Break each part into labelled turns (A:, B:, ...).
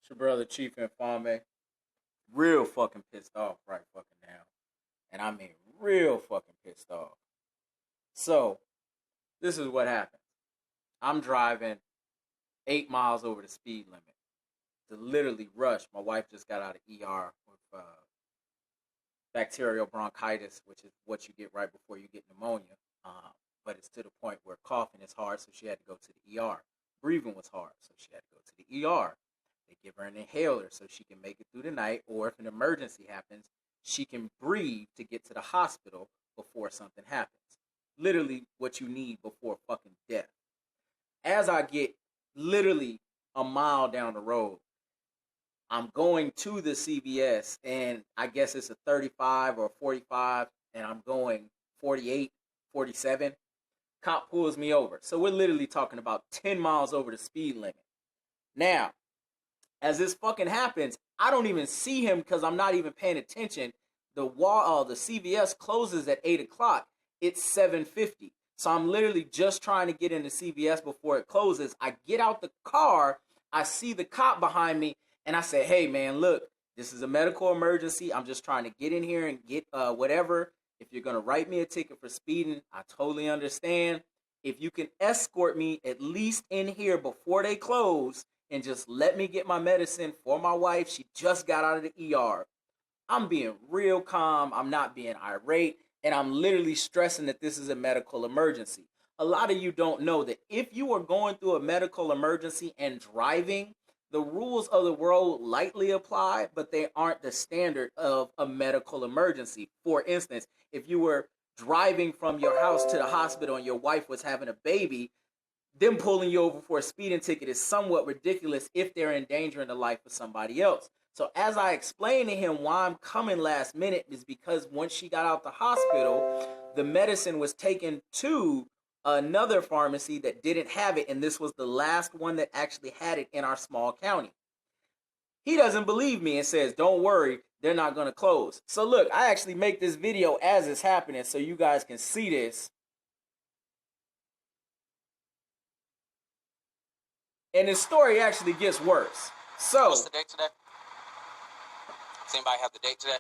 A: It's your brother Chief Infame. Real fucking pissed off right fucking now. And I mean real fucking pissed off. So, this is what happened. I'm driving 8 miles over the speed limit to literally rush. My wife just got out of ER with bacterial bronchitis, which is what you get right before you get pneumonia. But it's to the point where coughing is hard, so she had to go to the ER. Breathing was hard, so she had to go to the ER. They give her an inhaler so she can make it through the night, or if an emergency happens, she can breathe to get to the hospital before something happens. Literally what you need before fucking death. As I get literally a mile down the road, I'm going to the CVS, and I guess it's a 35 or 45, and I'm going 48, 47. Cop pulls me over. So we're literally talking about 10 miles over the speed limit. Now, as this fucking happens, I don't even see him because I'm not even paying attention. The CVS closes at 8 o'clock. It's 7:50. So I'm literally just trying to get into CVS before it closes. I get out the car. I see the cop behind me. And I say, hey, man, look, this is a medical emergency. I'm just trying to get in here and get whatever. If you're going to write me a ticket for speeding, I totally understand. If you can escort me at least in here before they close and just let me get my medicine for my wife. She just got out of the ER. I'm being real calm. I'm not being irate. And I'm literally stressing that this is a medical emergency. A lot of you don't know that if you are going through a medical emergency and driving, the rules of the road lightly apply, but they aren't the standard of a medical emergency. For instance, if you were driving from your house to the hospital and your wife was having a baby, them pulling you over for a speeding ticket is somewhat ridiculous if they're endangering the life of somebody else. So as I explained to him why I'm coming last minute is because once she got out the hospital, the medicine was taken to another pharmacy that didn't have it, and this was the last one that actually had it in our small county. He doesn't believe me and says, don't worry, they're not going to close. So look, I actually make this video as it's happening so you guys can see this. And the story actually gets worse. So,
B: what's the date today? Does anybody have the date today?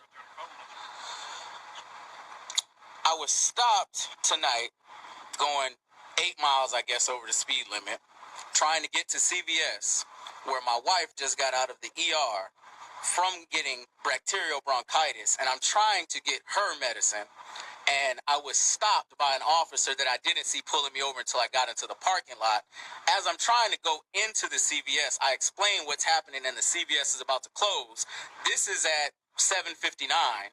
B: I was stopped tonight going 8 miles, I guess, over the speed limit, trying to get to CVS, where my wife just got out of the ER from getting bacterial bronchitis, and I'm trying to get her medicine. And I was stopped by an officer that I didn't see pulling me over until I got into the parking lot. As I'm trying to go into the CVS, I explain what's happening and the CVS is about to close. This is at 7:59.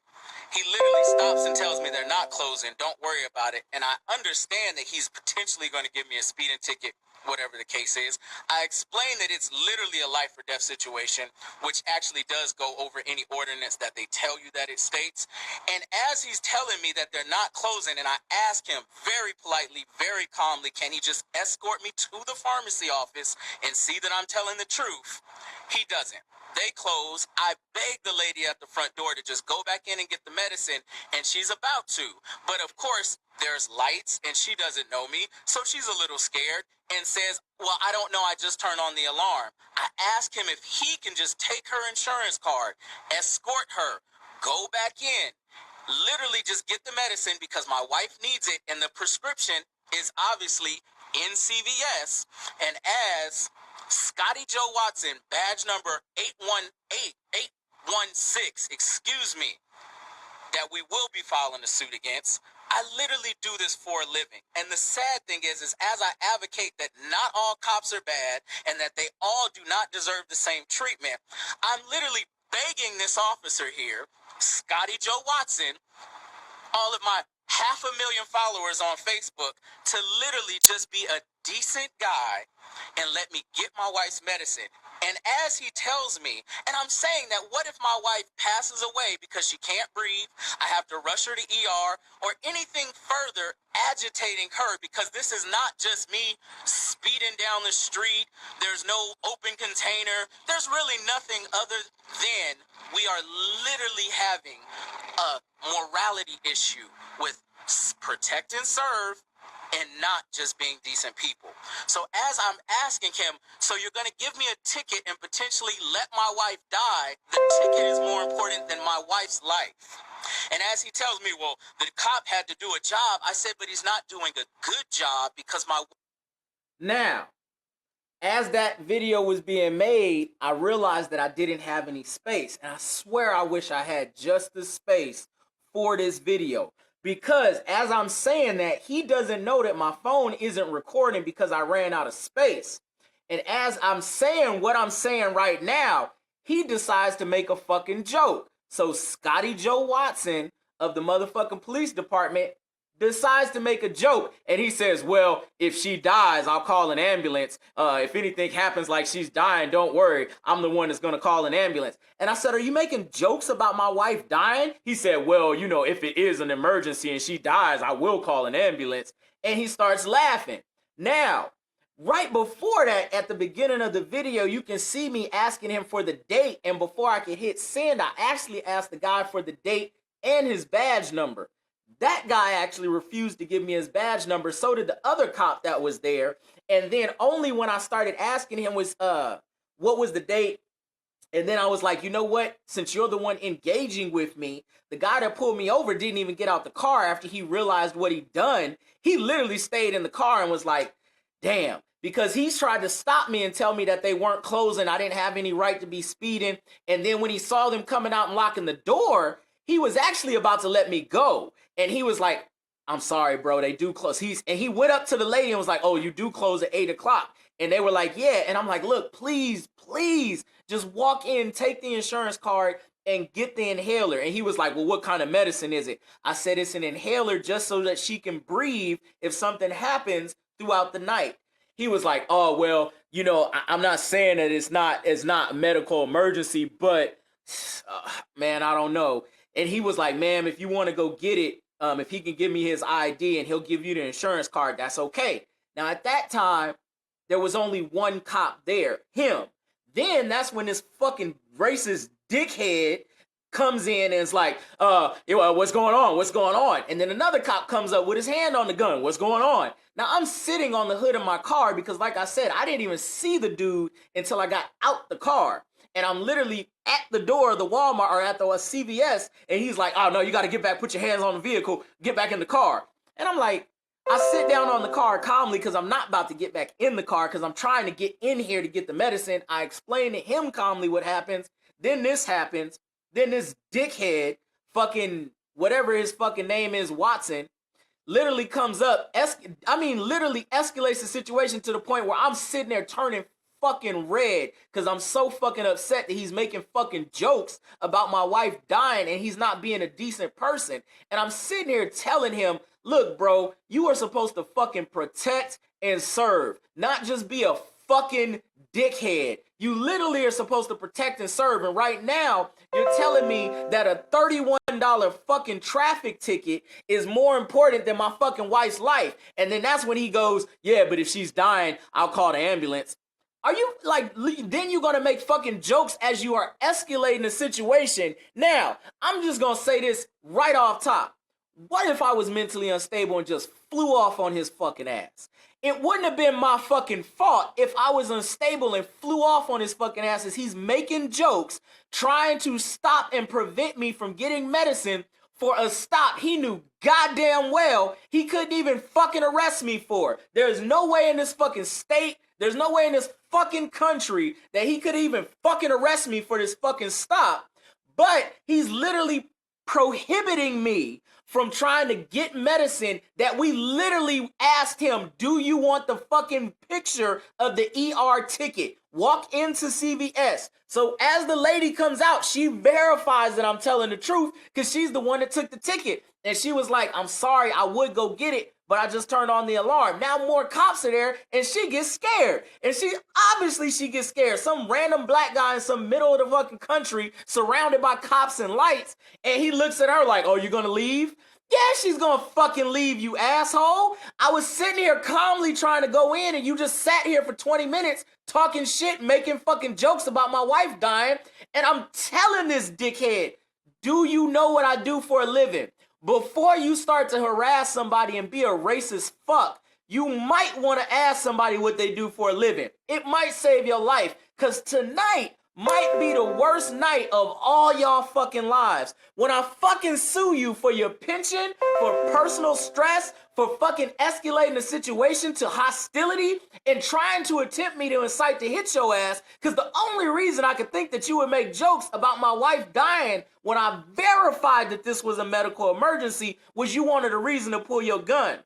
B: He literally stops and tells me they're not closing. Don't worry about it. And I understand that he's potentially going to give me a speeding ticket, whatever the case is. I explain that it's literally a life or death situation, which actually does go over any ordinance that they tell you that it states. And as he's telling me that they're not closing, and I ask him very politely, very calmly, can he just escort me to the pharmacy office and see that I'm telling the truth? He doesn't. They close. I beg the lady at the front door to just go back in and get the medicine, and she's about to. But of course, there's lights, and she doesn't know me, so she's a little scared and says, well, I don't know, I just turned on the alarm. I ask him if he can just take her insurance card, escort her, go back in, literally just get the medicine because my wife needs it, and the prescription is obviously in CVS. And as Scotty Joe Watson, badge number 818816, excuse me, that we will be filing a suit against. I literally do this for a living. And the sad thing is as I advocate that not all cops are bad and that they all do not deserve the same treatment, I'm literally begging this officer here, Scotty Joe Watson, all of my 500,000 followers on Facebook, to literally just be a decent guy and let me get my wife's medicine. And as he tells me, and I'm saying that what if my wife passes away because she can't breathe, I have to rush her to ER, or anything further agitating her, because this is not just me speeding down the street, there's no open container, there's really nothing other than we are literally having a morality issue with protect and serve and not just being decent people. So as I'm asking him, so you're going to give me a ticket and potentially let my wife die, the ticket is more important than my wife's life. And as he tells me, well, the cop had to do a job, I said, but he's not doing a good job because my...
A: Now, as that video was being made, I realized that I didn't have any space. And I swear I wish I had just the space for this video. Because as I'm saying that, he doesn't know that my phone isn't recording because I ran out of space. And as I'm saying what I'm saying right now, he decides to make a fucking joke. So Scotty Joe Watson of the motherfucking police department decides to make a joke, and he says, well, if she dies, I'll call an ambulance. If anything happens like she's dying, don't worry, I'm the one that's gonna call an ambulance. And I said, are you making jokes about my wife dying? He said, well, you know, if it is an emergency and she dies, I will call an ambulance. And he starts laughing. Now, right before that, at the beginning of the video, you can see me asking him for the date, and before I could hit send, I actually asked the guy for the date and his badge number. That guy actually refused to give me his badge number. So did the other cop that was there. And then only when I started asking him was, what was the date? And then I was like, you know what? Since you're the one engaging with me, the guy that pulled me over didn't even get out the car after he realized what he'd done. He literally stayed in the car and was like, damn. Because he's tried to stop me and tell me that they weren't closing. I didn't have any right to be speeding. And then when he saw them coming out and locking the door, he was actually about to let me go. And he was like, I'm sorry, bro, they do close. And he went up to the lady and was like, oh, you do close at 8 o'clock. And they were like, yeah. And I'm like, look, please, just walk in, take the insurance card and get the inhaler. And he was like, well, what kind of medicine is it? I said, it's an inhaler just so that she can breathe if something happens throughout the night. He was like, oh, well, you know, I'm not saying that it's not a medical emergency, but man, I don't know. And he was like, ma'am, if you want to go get it, if he can give me his ID and he'll give you the insurance card, that's okay. Now, at that time, there was only one cop there, him. Then that's when this fucking racist dickhead comes in and is like, what's going on? What's going on? And then another cop comes up with his hand on the gun. What's going on? Now, I'm sitting on the hood of my car because, like I said, I didn't even see the dude until I got out the car. And I'm literally at the door of the Walmart or at the CVS, and he's like, oh, no, you got to get back, put your hands on the vehicle, get back in the car. And I'm like, I sit down on the car calmly because I'm not about to get back in the car because I'm trying to get in here to get the medicine. I explain to him calmly what happens. Then this happens. Then this dickhead, fucking whatever his fucking name is, Watson, literally comes up, literally escalates the situation to the point where I'm sitting there turning fucking red because I'm so fucking upset that he's making fucking jokes about my wife dying and he's not being a decent person. And I'm sitting here telling him, look, bro, you are supposed to fucking protect and serve, not just be a fucking dickhead. You literally are supposed to protect and serve. And right now, you're telling me that a $31 fucking traffic ticket is more important than my fucking wife's life. And then that's when he goes, yeah, but if she's dying, I'll call the ambulance. Are you like, then you're going to make fucking jokes as you are escalating the situation. Now, I'm just going to say this right off top. What if I was mentally unstable and just flew off on his fucking ass? It wouldn't have been my fucking fault if I was unstable and flew off on his fucking ass as he's making jokes, trying to stop and prevent me from getting medicine for a stop he knew goddamn well he couldn't even fucking arrest me for. There's no way in this fucking state, there's no way in this fucking country that he could even fucking arrest me for this fucking stop. But he's literally prohibiting me from trying to get medicine that we literally asked him, do you want the fucking picture of the ER ticket? Walk into CVS. So as the lady comes out, she verifies that I'm telling the truth because she's the one that took the ticket. And she was like, I'm sorry, I would go get it, but I just turned on the alarm. Now more cops are there and she gets scared. And she gets scared. Some random black guy in some middle of the fucking country surrounded by cops and lights. And he looks at her like, oh, you gonna leave? Yeah, she's gonna fucking leave, you asshole. I was sitting here calmly trying to go in and you just sat here for 20 minutes talking shit, making fucking jokes about my wife dying. And I'm telling this dickhead, do you know what I do for a living? Before you start to harass somebody and be a racist fuck, you might want to ask somebody what they do for a living. It might save your life, because tonight might be the worst night of all y'all fucking lives. When I fucking sue you for your pension, for personal stress, for fucking escalating the situation to hostility and trying to attempt me to incite to hit your ass, because the only reason I could think that you would make jokes about my wife dying when I verified that this was a medical emergency was you wanted a reason to pull your gun.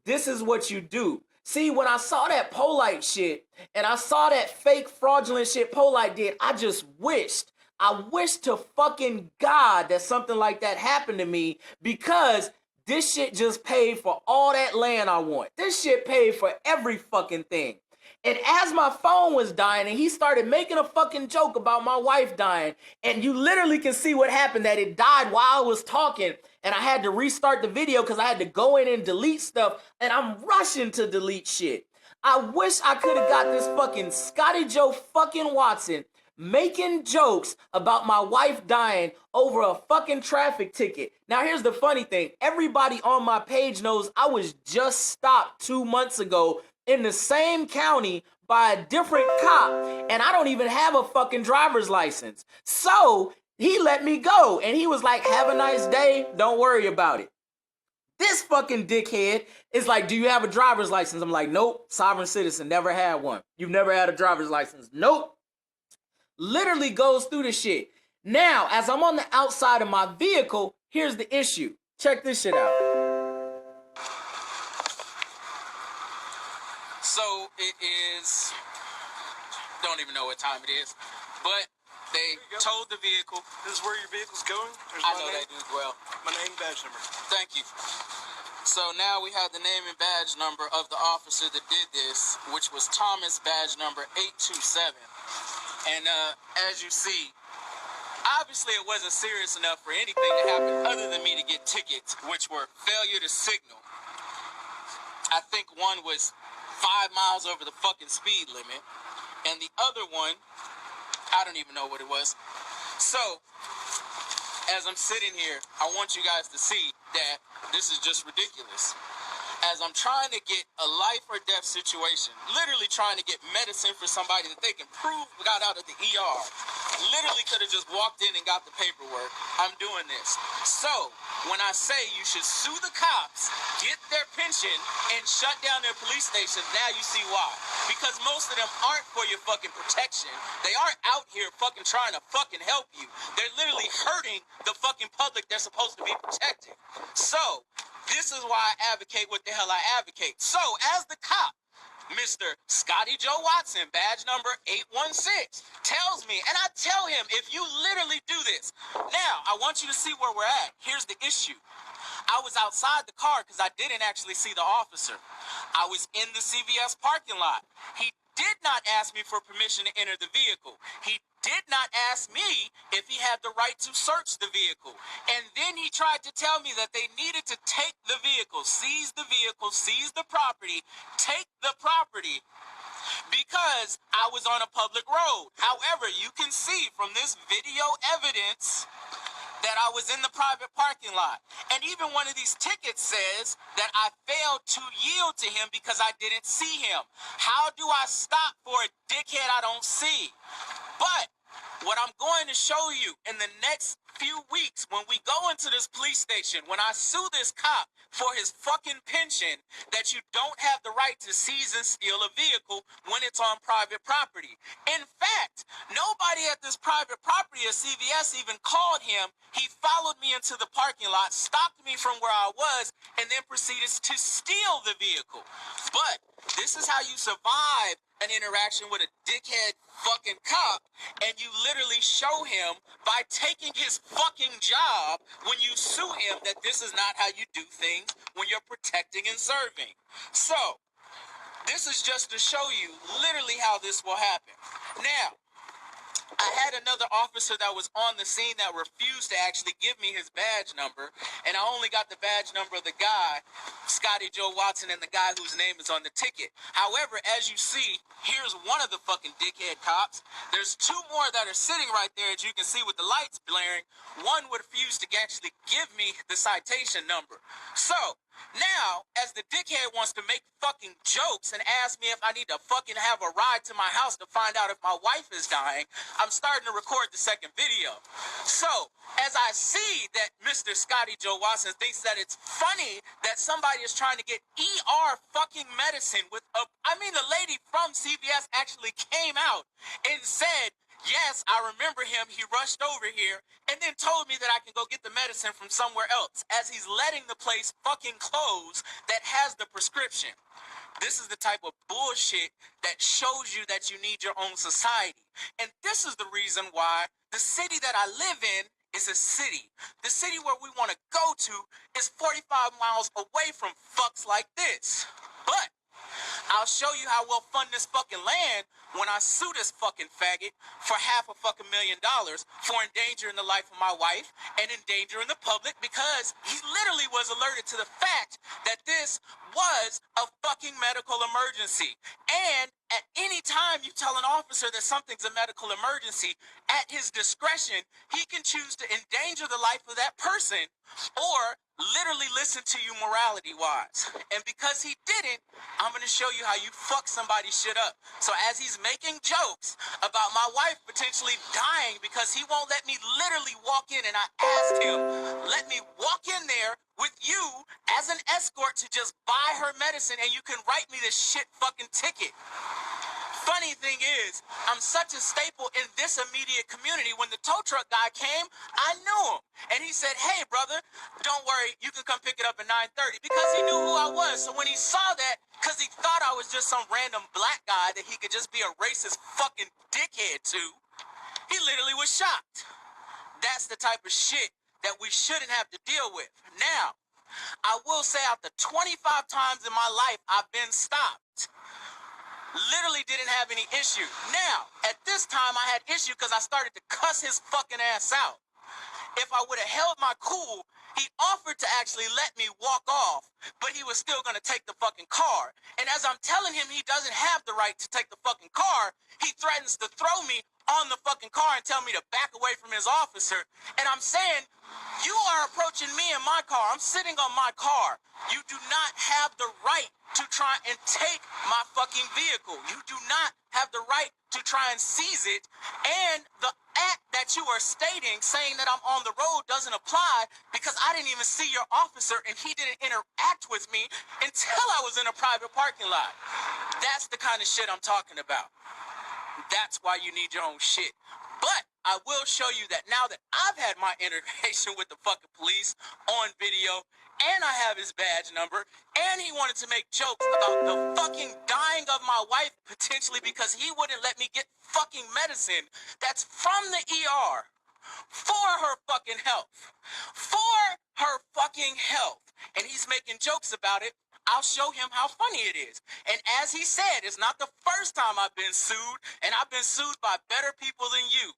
A: This is what you do. See, when I saw that Polite shit and I saw that fake fraudulent shit Polite did, I wished to fucking God that something like that happened to me, because this shit just paid for all that land I want. This shit paid for every fucking thing. And as my phone was dying and he started making a fucking joke about my wife dying, and you literally can see what happened, that it died while I was talking, and I had to restart the video because I had to go in and delete stuff, and I'm rushing to delete shit. I wish I could have got this fucking Scotty Joe fucking Watson making jokes about my wife dying over a fucking traffic ticket. Now here's the funny thing. Everybody on my page knows I was just stopped 2 months ago in the same county by a different cop, and I don't even have a fucking driver's license. So he let me go, and he was like, have a nice day, don't worry about it. This fucking dickhead is like, do you have a driver's license? I'm like, nope, sovereign citizen, never had one. You've never had a driver's license? Nope. Literally goes through the shit. Now, as I'm on the outside of my vehicle, here's the issue. Check this shit out.
B: So it is, don't even know what time it is, but they towed the vehicle.
C: This is where your vehicle's going?
B: I know that dude well.
C: My name, badge number.
B: Thank you. So now we have the name and badge number of the officer that did this, which was Thomas, badge number 827. And as you see, obviously it wasn't serious enough for anything to happen other than me to get tickets, which were failure to signal. I think one was 5 miles over the fucking speed limit, and the other one, I don't even know what it was. So, as I'm sitting here, I want you guys to see that this is just ridiculous. As I'm trying to get a life or death situation, literally trying to get medicine for somebody that they can prove got out of the ER, literally could have just walked in and got the paperwork. I'm doing this. So, when I say you should sue the cops, get their pension, and shut down their police station, now you see why. Because most of them aren't for your fucking protection. They aren't out here fucking trying to fucking help you. They're literally hurting the fucking public they're supposed to be protecting. So, this is why I advocate what the hell I advocate. So, as the cop, Mr. Scotty Joe Watson, badge number 816, tells me, and I tell him, if you literally do this. Now, I want you to see where we're at. Here's the issue. I was outside the car because I didn't actually see the officer. I was in the CVS parking lot. He did not ask me for permission to enter the vehicle. He did not ask me if he had the right to search the vehicle. And then he tried to tell me that they needed to take the vehicle, seize the property, take the property, because I was on a public road. However, you can see from this video evidence that I was in the private parking lot. And even one of these tickets says that I failed to yield to him because I didn't see him. How do I stop for a dickhead I don't see? But what I'm going to show you in the next few weeks, when we go into this police station, when I sue this cop for his fucking pension, that you don't have the right to seize and steal a vehicle when it's on private property. In fact, nobody at this private property at CVS even called him. He followed me into the parking lot, stopped me from where I was, and then proceeded to steal the vehicle. But this is how you survive an interaction with a dickhead fucking cop, and you literally show him by taking his fucking job when you sue him that this is not how you do things when you're protecting and serving. So, this is just to show you literally how this will happen. Now, I had another officer that was on the scene that refused to actually give me his badge number, and I only got the badge number of the guy, Scotty Joe Watson, and the guy whose name is on the ticket. However, as you see, here's one of the fucking dickhead cops. There's two more that are sitting right there, as you can see with the lights blaring. One refused to actually give me the citation number. So, Now, as the dickhead wants to make fucking jokes and ask me if I need to fucking have a ride to my house to find out if my wife is dying, I'm starting to record the second video. So, as I see that Mr. Scotty Joe Watson thinks that it's funny that somebody is trying to get ER fucking medicine with the lady from CVS actually came out and said, yes, I remember him. He rushed over here and then told me that I can go get the medicine from somewhere else as he's letting the place fucking close that has the prescription. This is the type of bullshit that shows you that you need your own society. And this is the reason why the city that I live in is a city. The city where we want to go to is 45 miles away from fucks like this. But I'll show you how we'll fund this fucking land when I sue this fucking faggot for $500,000 for endangering the life of my wife and endangering the public because he literally was alerted to the fact that this was a fucking medical emergency. And at any time you tell an officer that something's a medical emergency, at his discretion, he can choose to endanger the life of that person or literally listen to you morality-wise. And because he didn't, I'm going to show you how you fuck somebody's shit up. So as he's making jokes about my wife potentially dying because he won't let me literally walk in, and I asked him, let me walk in there with you as an escort to just buy her medicine and you can write me this shit fucking ticket. Funny thing is, I'm such a staple in this immediate community. When the tow truck guy came, I knew him. And he said, hey, brother, don't worry, you can come pick it up at 9:30 because he knew who I was. So when he saw that, because he thought I was just some random black guy that he could just be a racist fucking dickhead to, he literally was shocked. That's the type of shit that we shouldn't have to deal with. Now, I will say out the 25 times in my life I've been stopped, literally didn't have any issue. Now, at this time, I had issue because I started to cuss his fucking ass out. If I would have held my cool, he offered to actually let me walk off, but he was still going to take the fucking car. And as I'm telling him he doesn't have the right to take the fucking car, he threatens to throw me on the fucking car and tell me to back away from his officer. And I'm saying, you are approaching me in my car. I'm sitting on my car. You do not have the right to try and take my fucking vehicle. You do not have the right to try and seize it. And the act that you are stating, saying that I'm on the road, doesn't apply because I didn't even see your officer and he didn't interact with me until I was in a private parking lot. That's the kind of shit I'm talking about. That's why you need your own shit. But I will show you that now that I've had my interaction with the fucking police on video, and I have his badge number, and he wanted to make jokes about the fucking dying of my wife potentially because he wouldn't let me get fucking medicine that's from the ER for her fucking health. For her fucking health. And he's making jokes about it. I'll show him how funny it is. And as he said, it's not the first time I've been sued, and I've been sued by better people than you.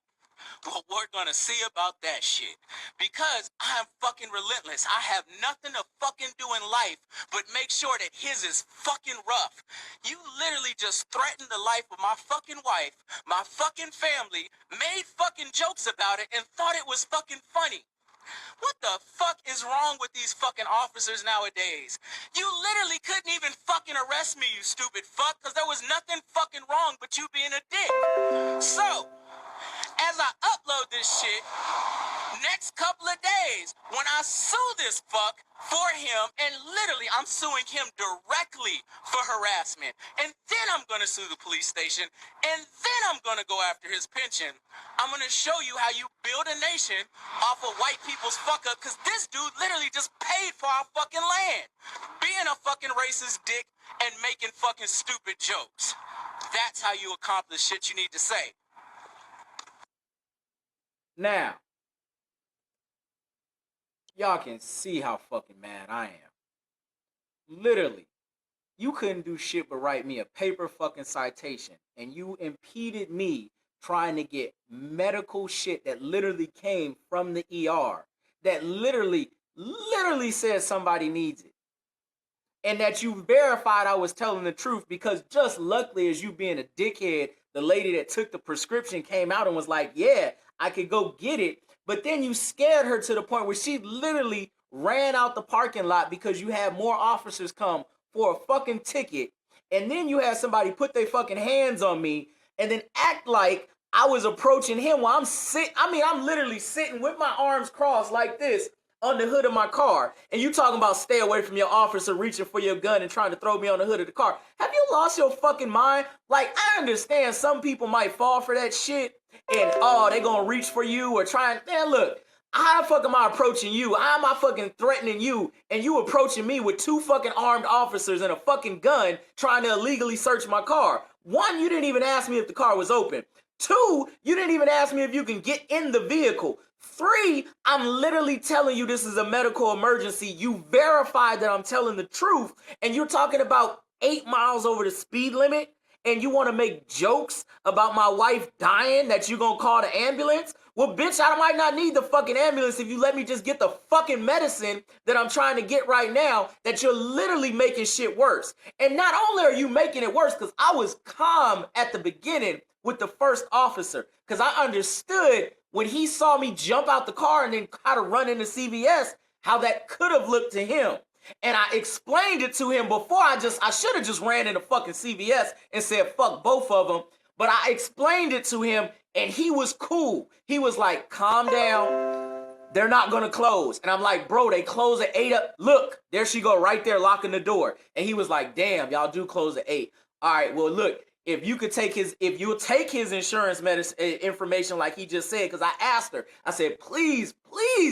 B: Well, we're gonna see about that shit. Because I'm fucking relentless. I have nothing to fucking do in life but make sure that his is fucking rough. You literally just threatened the life of my fucking wife, my fucking family, made fucking jokes about it, and thought it was fucking funny. What the fuck is wrong with these fucking officers nowadays? You literally couldn't even fucking arrest me, you stupid fuck, because there was nothing fucking wrong but you being a dick. So, as I upload this shit, next couple of days, when I sue this fuck for him, and literally I'm suing him directly for harassment, and then I'm gonna sue the police station, and then I'm gonna go after his pension. I'm gonna show you how you build a nation off of white people's fuck up, because this dude literally just paid for our fucking land, being a fucking racist dick and making fucking stupid jokes. That's how you accomplish shit you need to say.
A: Now, y'all can see how fucking mad I am. Literally, you couldn't do shit but write me a paper fucking citation, and you impeded me trying to get medical shit that literally came from the ER, that literally says somebody needs it. And that you verified I was telling the truth because just luckily as you being a dickhead, the lady that took the prescription came out and was like, yeah, I could go get it. But then you scared her to the point where she literally ran out the parking lot because you had more officers come for a fucking ticket, and then you had somebody put their fucking hands on me and then act like I was approaching him while I'm literally sitting with my arms crossed like this on the hood of my car, and you talking about stay away from your officer reaching for your gun and trying to throw me on the hood of the car. Have you lost your fucking mind? Like, I understand some people might fall for that shit and, oh, they gonna reach for you or try and, man, look, how the fuck am I approaching you? How am I fucking threatening you and you approaching me with 2 fucking armed officers and a fucking gun trying to illegally search my car? 1, you didn't even ask me if the car was open. 2, you didn't even ask me if you can get in the vehicle. 3, I'm literally telling you this is a medical emergency. You verified that I'm telling the truth, and you're talking about 8 miles over the speed limit, and you want to make jokes about my wife dying that you're going to call the ambulance? Well, bitch, I might not need the fucking ambulance if you let me just get the fucking medicine that I'm trying to get right now, that you're literally making shit worse. And not only are you making it worse, because I was calm at the beginning with the first officer, because I understood when he saw me jump out the car and then how to run into CVS, how that could have looked to him. And I explained it to him before. I should have just ran into fucking CVS and said, fuck both of them. But I explained it to him and he was cool. He was like, calm down. They're not going to close. And I'm like, bro, they close at 8 up. Look, there she go right there locking the door. And he was like, damn, y'all do close at 8. All right, well, look, if you'll take his insurance information like he just said, because I asked her, I said, please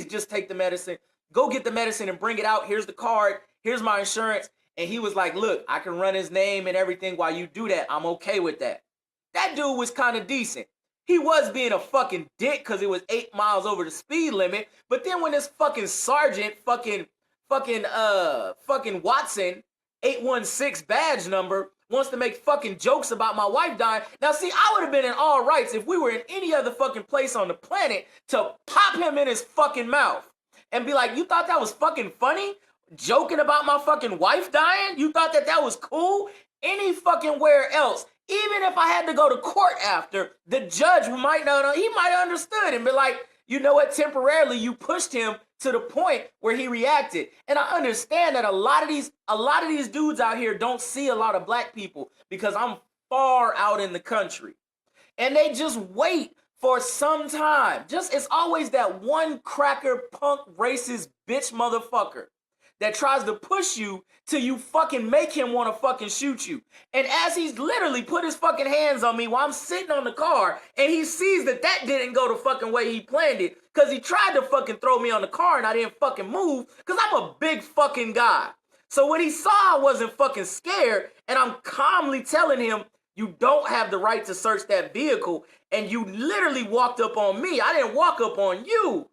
A: just take the medicine. Go get the medicine and bring it out. Here's the card. Here's my insurance. And he was like, look, I can run his name and everything while you do that. I'm okay with that. That dude was kind of decent. He was being a fucking dick because it was 8 miles over the speed limit. But then when this fucking sergeant, fucking Watson, 816 badge number, wants to make fucking jokes about my wife dying. Now, see, I would have been in all rights if we were in any other fucking place on the planet to pop him in his fucking mouth and be like, you thought that was fucking funny? Joking about my fucking wife dying? You thought that was cool? Any fucking where else, even if I had to go to court after, the judge might not, he might have understood and be like, you know what, temporarily you pushed him to the point where he reacted. And I understand that a lot of these dudes out here don't see a lot of black people because I'm far out in the country. And they just wait for some time. It's always that one cracker, punk, racist, bitch motherfucker that tries to push you till you fucking make him want to fucking shoot you. And as he's literally put his fucking hands on me while I'm sitting on the car, and he sees that didn't go the fucking way he planned it, because he tried to fucking throw me on the car and I didn't fucking move, because I'm a big fucking guy. So when he saw I wasn't fucking scared, and I'm calmly telling him, you don't have the right to search that vehicle, and you literally walked up on me. I didn't walk up on you.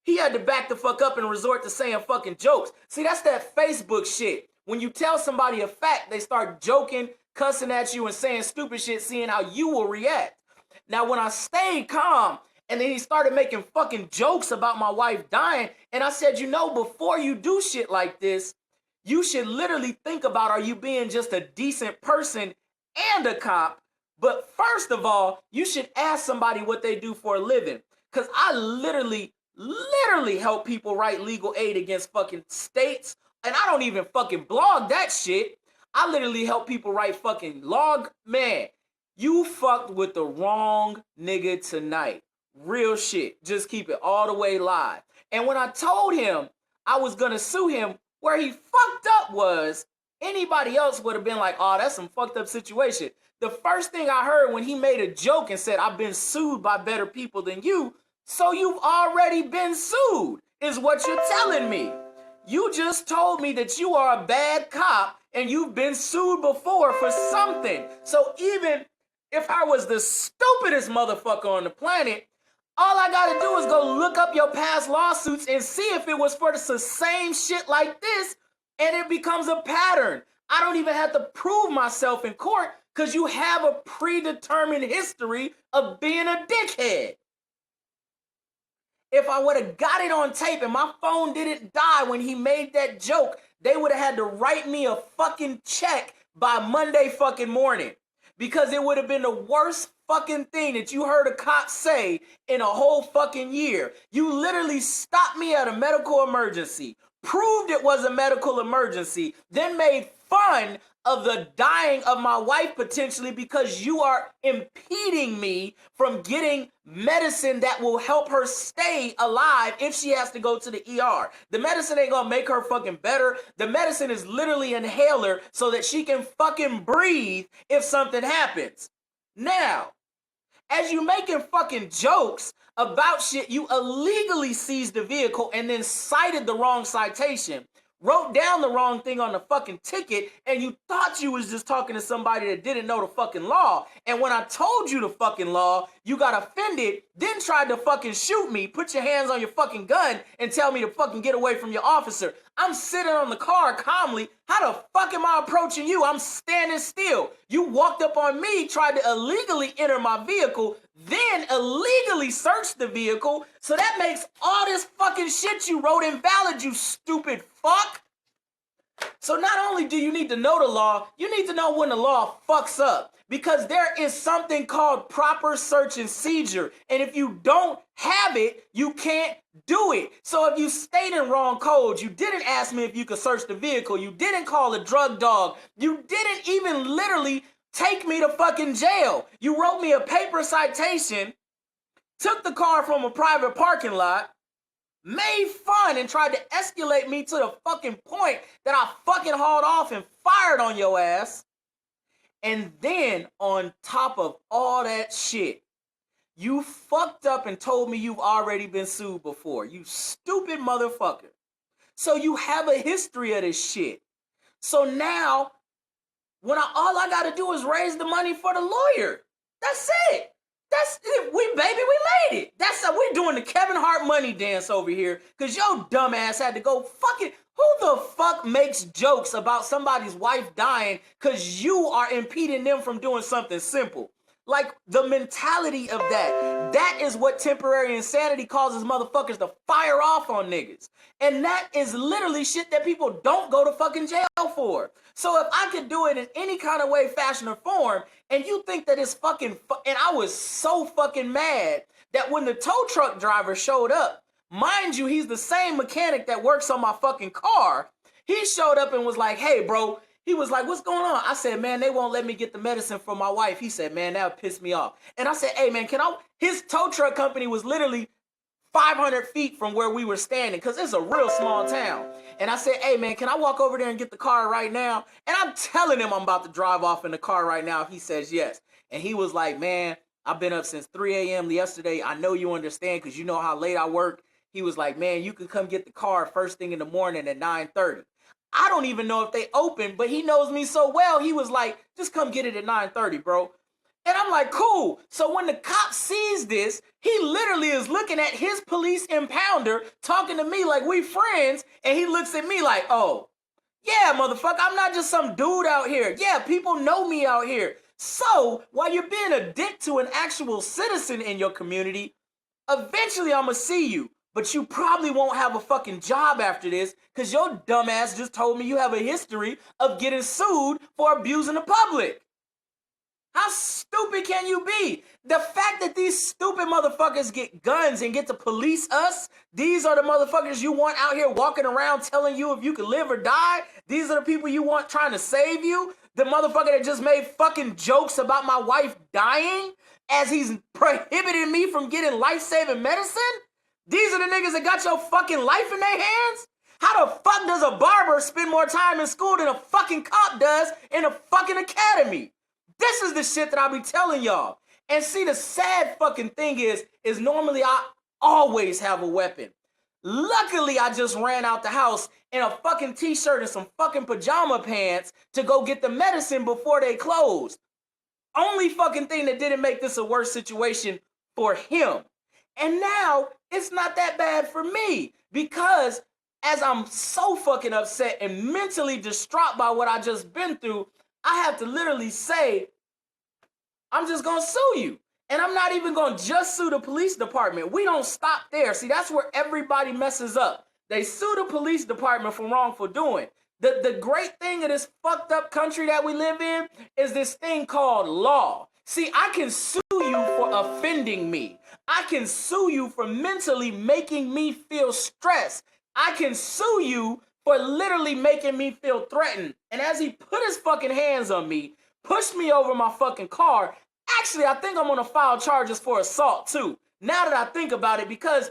A: He had to back the fuck up and resort to saying fucking jokes. See, that's that Facebook shit. When you tell somebody a fact, they start joking, cussing at you, and saying stupid shit, seeing how you will react. Now, when I stayed calm, and then he started making fucking jokes about my wife dying, and I said, you know, before you do shit like this, you should literally think about, are you being just a decent person and a cop? But first of all, you should ask somebody what they do for a living. Because I literally help people write legal aid against fucking states. And I don't even fucking blog that shit. I literally help people write fucking log. Man, you fucked with the wrong nigga tonight. Real shit. Just keep it all the way live. And when I told him I was gonna sue him, where he fucked up was, anybody else would have been like, oh, that's some fucked up situation. The first thing I heard when he made a joke and said, I've been sued by better people than you, so you've already been sued, is what you're telling me. You just told me that you are a bad cop and you've been sued before for something. So even if I was the stupidest motherfucker on the planet, all I gotta do is go look up your past lawsuits and see if it was for the same shit like this, and it becomes a pattern. I don't even have to prove myself in court because you have a predetermined history of being a dickhead. If I would have got it on tape and my phone didn't die when he made that joke, they would have had to write me a fucking check by Monday fucking morning. Because it would have been the worst fucking thing that you heard a cop say in a whole fucking year. You literally stopped me at a medical emergency, proved it was a medical emergency, then made fun of the dying of my wife potentially because you are impeding me from getting medicine that will help her stay alive if she has to go to the ER. The medicine ain't gonna make her fucking better. The medicine is literally inhaler so that she can fucking breathe if something happens. Now, as you making fucking jokes about shit, you illegally seized the vehicle and then cited the wrong citation, wrote down the wrong thing on the fucking ticket, and you thought you was just talking to somebody that didn't know the fucking law. And when I told you the fucking law, you got offended, then tried to fucking shoot me, put your hands on your fucking gun, and tell me to fucking get away from your officer. I'm sitting on the car calmly. How the fuck am I approaching you? I'm standing still. You walked up on me, tried to illegally enter my vehicle, then illegally searched the vehicle. So that makes all this fucking shit you wrote invalid, you stupid fuck. So not only do you need to know the law, you need to know when the law fucks up. Because there is something called proper search and seizure. And if you don't have it, you can't do it. So if you stayed in wrong codes, you didn't ask me if you could search the vehicle, you didn't call a drug dog, you didn't even literally take me to fucking jail. You wrote me a paper citation, took the car from a private parking lot, made fun and tried to escalate me to the fucking point that I fucking hauled off and fired on your ass. And then on top of all that shit, you fucked up and told me you've already been sued before. You stupid motherfucker. So you have a history of this shit. So now, all I gotta do is raise the money for the lawyer. That's it. That's it. We made it. We're doing the Kevin Hart money dance over here because your dumb ass had to go fucking. Who the fuck makes jokes about somebody's wife dying because you are impeding them from doing something simple? Like, the mentality of that is what temporary insanity causes motherfuckers to fire off on niggas. And that is literally shit that people don't go to fucking jail for. So if I could do it in any kind of way, fashion, or form, and you think that it's fucking, and I was so fucking mad that when the tow truck driver showed up, mind you, he's the same mechanic that works on my fucking car. He showed up and was like, hey, bro. He was like, what's going on? I said, man, they won't let me get the medicine for my wife. He said, man, that would piss me off. And I said, hey, man, his tow truck company was literally 500 feet from where we were standing because it's a real small town. And I said, hey, man, can I walk over there and get the car right now? And I'm telling him I'm about to drive off in the car right now if he says yes. And he was like, man, I've been up since 3 a.m. yesterday. I know you understand because you know how late I work. He was like, man, you can come get the car first thing in the morning at 9:30. I don't even know if they open, but he knows me so well. He was like, just come get it at 9:30, bro. And I'm like, cool. So when the cop sees this, he literally is looking at his police impounder, talking to me like we friends. And he looks at me like, oh, yeah, motherfucker, I'm not just some dude out here. Yeah, people know me out here. So while you're being a dick to an actual citizen in your community, eventually I'm going to see you. But you probably won't have a fucking job after this because your dumbass just told me you have a history of getting sued for abusing the public. How stupid can you be? The fact that these stupid motherfuckers get guns and get to police us, these are the motherfuckers you want out here walking around telling you if you can live or die. These are the people you want trying to save you. The motherfucker that just made fucking jokes about my wife dying as he's prohibiting me from getting life-saving medicine. These are the niggas that got your fucking life in their hands? How the fuck does a barber spend more time in school than a fucking cop does in a fucking academy? This is the shit that I be telling y'all. And see, the sad fucking thing is normally I always have a weapon. Luckily, I just ran out the house in a fucking t-shirt and some fucking pajama pants to go get the medicine before they closed. Only fucking thing that didn't make this a worse situation for him. And now, it's not that bad for me because as I'm so fucking upset and mentally distraught by what I just been through, I have to literally say, I'm just going to sue you. And I'm not even going to just sue the police department. We don't stop there. See, that's where everybody messes up. They sue the police department for wrongful doing. The great thing of this fucked up country that we live in is this thing called law. See, I can sue you for offending me. I can sue you for mentally making me feel stressed. I can sue you for literally making me feel threatened. And as he put his fucking hands on me, pushed me over my fucking car, actually, I think I'm gonna file charges for assault too. Now that I think about it, because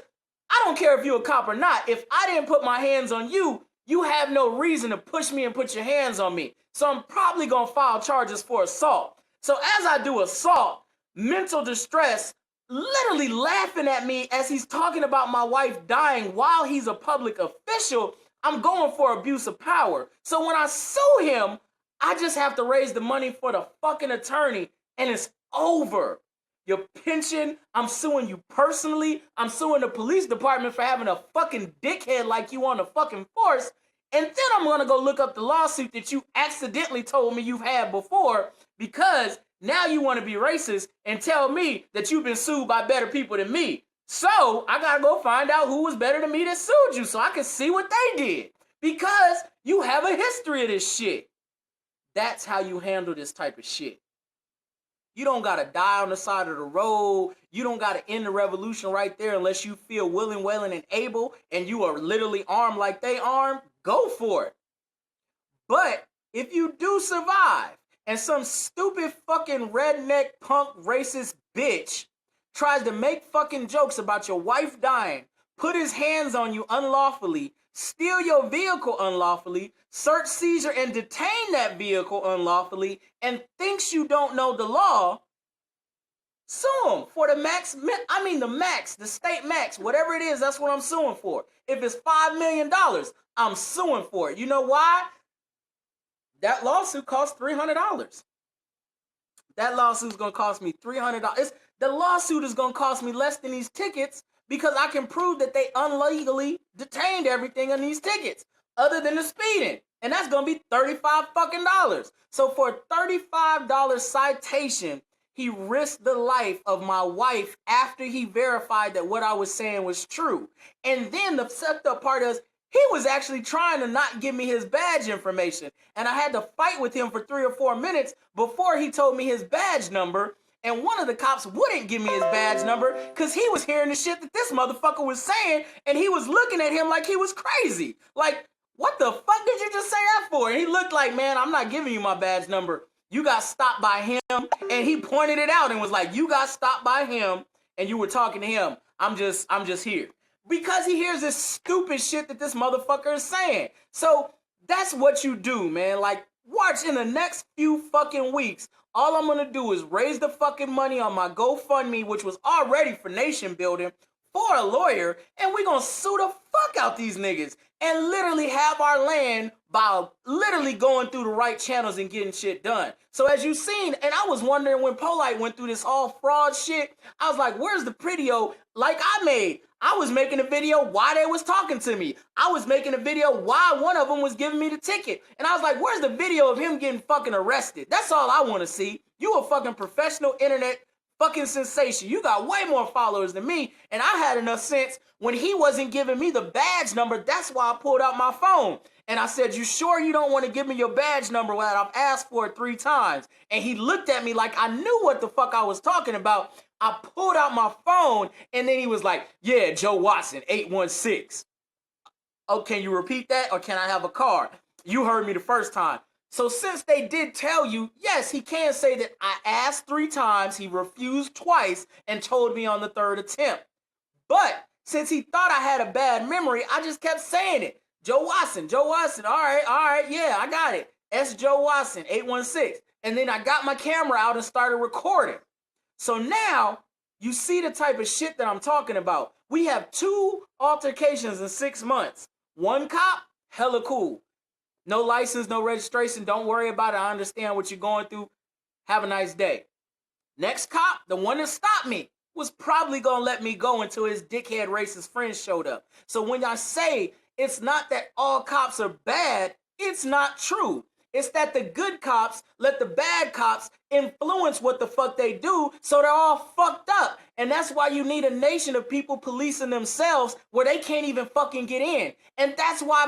A: I don't care if you're a cop or not. If I didn't put my hands on you, you have no reason to push me and put your hands on me. So I'm probably gonna file charges for assault. So as I do assault, mental distress, literally laughing at me as he's talking about my wife dying while he's a public official, I'm going for abuse of power. So when I sue him, I just have to raise the money for the fucking attorney and it's over. Your pension, I'm suing you personally. I'm suing the police department for having a fucking dickhead like you on the fucking force. And then I'm gonna go look up the lawsuit that you accidentally told me you've had before, because now you want to be racist and tell me that you've been sued by better people than me. So I gotta go find out who was better than me that sued you so I can see what they did. Because you have a history of this shit. That's how you handle this type of shit. You don't gotta die on the side of the road. You don't gotta end the revolution right there unless you feel willing, and able, and you are literally armed like they armed. Go for it. But if you do survive, and some stupid fucking redneck punk racist bitch tries to make fucking jokes about your wife dying, put his hands on you unlawfully, steal your vehicle unlawfully, search, seizure, and detain that vehicle unlawfully, and thinks you don't know the law, sue him for the max, the state max, whatever it is, that's what I'm suing for. If it's $5 million, I'm suing for it. You know why? That lawsuit cost $300. That lawsuit's gonna cost me $300. The lawsuit is gonna cost me less than these tickets because I can prove that they illegally detained everything on these tickets, other than the speeding. And that's gonna be $35 fucking dollars. So for a $35 citation, he risked the life of my wife after he verified that what I was saying was true. And then the fucked up part is, he was actually trying to not give me his badge information. And I had to fight with him for 3 or 4 minutes before he told me his badge number. And one of the cops wouldn't give me his badge number because he was hearing the shit that this motherfucker was saying. And he was looking at him like he was crazy. Like, what the fuck did you just say that for? And he looked like, man, I'm not giving you my badge number. You got stopped by him. And he pointed it out and was like, you got stopped by him and you were talking to him. I'm just here. Because he hears this stupid shit that this motherfucker is saying. So that's what you do, man. Like, watch in the next few fucking weeks. All I'm gonna do is raise the fucking money on my GoFundMe, which was already for nation building, for a lawyer, and we're gonna sue the fuck out these niggas and literally have our land by literally going through the right channels and getting shit done. So as you've seen, and I was wondering when Polite went through this all fraud shit, I was like, where's the video like I made? I was making a video why they was talking to me. I was making a video why one of them was giving me the ticket. And I was like, where's the video of him getting fucking arrested? That's all I want to see. You a fucking professional internet fucking sensation. You got way more followers than me. And I had enough sense when he wasn't giving me the badge number. That's why I pulled out my phone. And I said, you sure you don't want to give me your badge number when I've asked for it 3 times? And he looked at me like I knew what the fuck I was talking about. I pulled out my phone and then he was like, yeah, Joe Watson, 816. Oh, can you repeat that or can I have a card? You heard me the first time. So since they did tell you, yes, he can say that I asked 3 times, he refused twice, and told me on the 3rd attempt. But since he thought I had a bad memory, I just kept saying it. Joe Watson, all right, yeah, I got it. S. Joe Watson, 816. And then I got my camera out and started recording. So now you see the type of shit that I'm talking about. We have 2 altercations in 6 months. One cop, hella cool. No license, no registration. Don't worry about it. I understand what you're going through. Have a nice day. Next cop, the one that stopped me, was probably going to let me go until his dickhead racist friends showed up. So when I say it's not that all cops are bad, it's not true. It's that the good cops let the bad cops influence what the fuck they do, so they're all fucked up. And that's why you need a nation of people policing themselves where they can't even fucking get in. And that's why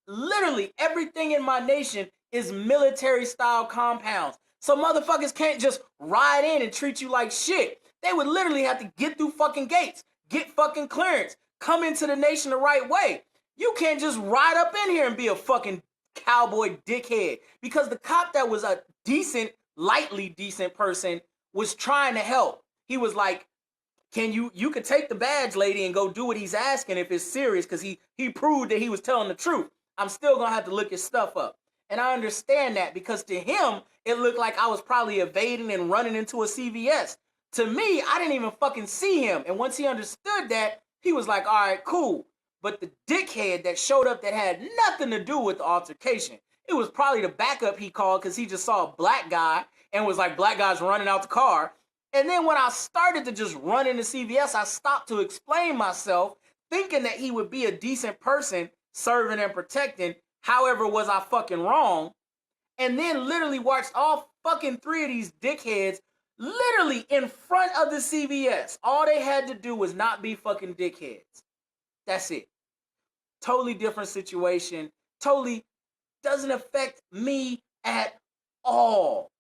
A: literally everything in my nation is military style compounds. So motherfuckers can't just ride in and treat you like shit. They would literally have to get through fucking gates, get fucking clearance, come into the nation the right way. You can't just ride up in here and be a fucking cowboy dickhead. Because the cop that was a decent, lightly decent person was trying to help. He was like, you could take the badge, lady, and go do what he's asking if it's serious, because he proved that he was telling the truth. I'm still gonna have to look his stuff up. And I understand that, because to him, it looked like I was probably evading and running into a CVS. To me, I didn't even fucking see him. And once he understood that, he was like, all right, cool. But the dickhead that showed up that had nothing to do with the altercation, it was probably the backup he called because he just saw a black guy and was like, black guy's running out the car. And then when I started to just run into CVS, I stopped to explain myself, thinking that he would be a decent person, serving and protecting. However, was I fucking wrong? And then literally watched all fucking three of these dickheads literally in front of the CVS. All they had to do was not be fucking dickheads. That's it. Totally different situation. Totally doesn't affect me at all.